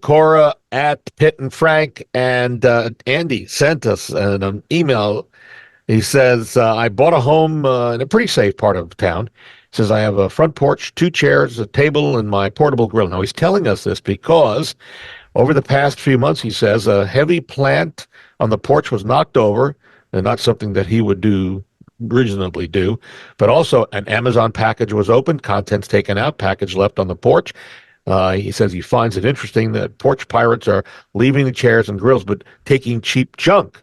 Cora at Pitt and Frank, and Andy sent us an email. He says, I bought a home in a pretty safe part of town. He says, I have a front porch, two chairs, a table, and my portable grill. Now, he's telling us this because over the past few months, he says, a heavy plant on the porch was knocked over, and not something that he would do reasonably do, but also an Amazon package was opened, contents taken out, package left on the porch. He says he finds it interesting that porch pirates are leaving the chairs and grills, but taking cheap junk.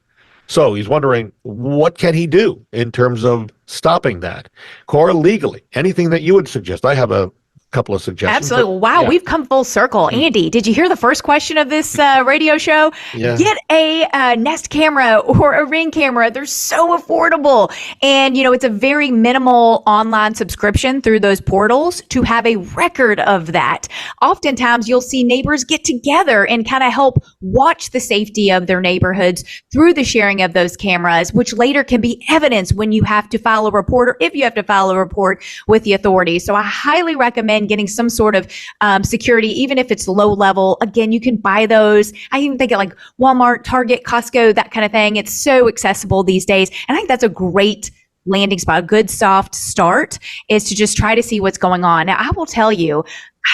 So he's wondering, what can he do in terms of stopping that? Cora, legally, anything that you would suggest? I have a couple of suggestions. Absolutely. Wow, yeah. we've come full circle. Andy, did you hear the first question of this radio show? Yeah. Get a Nest camera or a Ring camera. They're so affordable. And, it's a very minimal online subscription through those portals to have a record of that. Oftentimes, you'll see neighbors get together and kind of help watch the safety of their neighborhoods through the sharing of those cameras, which later can be evidence when you have to file a report or if you have to file a report with the authorities. So I highly recommend getting some sort of security, even if it's low level. Again, you can buy those. I even think at like Walmart, Target, Costco, that kind of thing. It's so accessible these days. And I think that's a great landing spot. A good soft start is to just try to see what's going on. Now, I will tell you,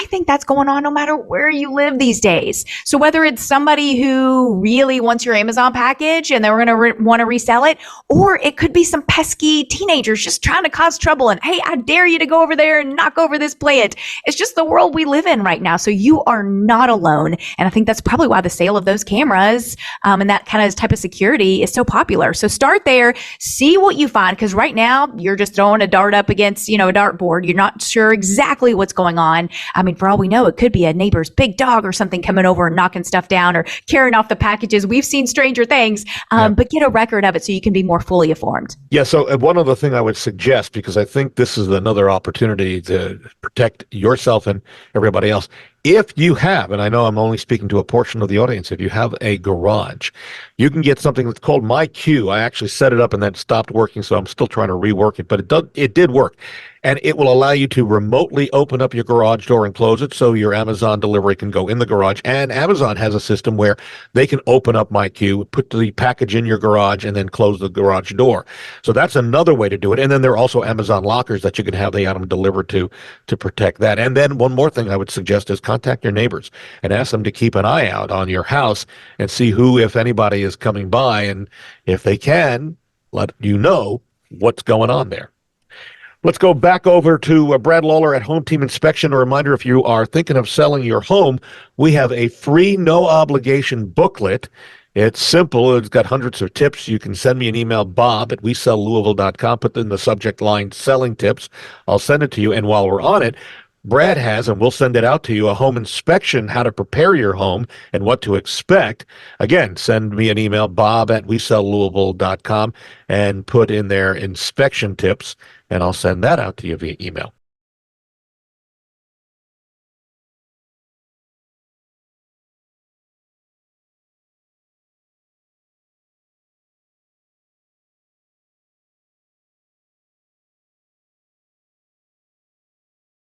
I think that's going on no matter where you live these days. So whether it's somebody who really wants your Amazon package and they're going to want to resell it, or it could be some pesky teenagers just trying to cause trouble and, hey, I dare you to go over there and knock over this plant. It's just the world we live in right now. So you are not alone. And I think that's probably why the sale of those cameras and that kind of type of security is so popular. So start there, see what you find, because right now you're just throwing a dart up against, a dartboard. You're not sure exactly what's going on. I mean, for all we know, it could be a neighbor's big dog or something coming over and knocking stuff down or carrying off the packages. We've seen stranger things, but get a record of it so you can be more fully informed. Yeah, so one other thing I would suggest, because I think this is another opportunity to protect yourself and everybody else. If you have, and I know I'm only speaking to a portion of the audience, if you have a garage, you can get something that's called My Queue. I actually set it up and then stopped working, so I'm still trying to rework it, but it did work. And it will allow you to remotely open up your garage door and close it so your Amazon delivery can go in the garage. And Amazon has a system where they can open up My Queue, put the package in your garage, and then close the garage door. So that's another way to do it. And then there are also Amazon lockers that you can have the item delivered to protect that. And then one more thing I would suggest is contact your neighbors and ask them to keep an eye out on your house and see who, if anybody, is coming by. And if they can, let you know what's going on there. Let's go back over to Brad Lawler at Home Team Inspection. A reminder, if you are thinking of selling your home, we have a free, no-obligation booklet. It's simple. It's got hundreds of tips. You can send me an email, bob@wesellouisville.com. Put in the subject line, selling tips. I'll send it to you. And while we're on it, Brad has, and we'll send it out to you, a home inspection, how to prepare your home and what to expect. Again, send me an email, bob@wesellouisville.com, and put in there inspection tips, and I'll send that out to you via email.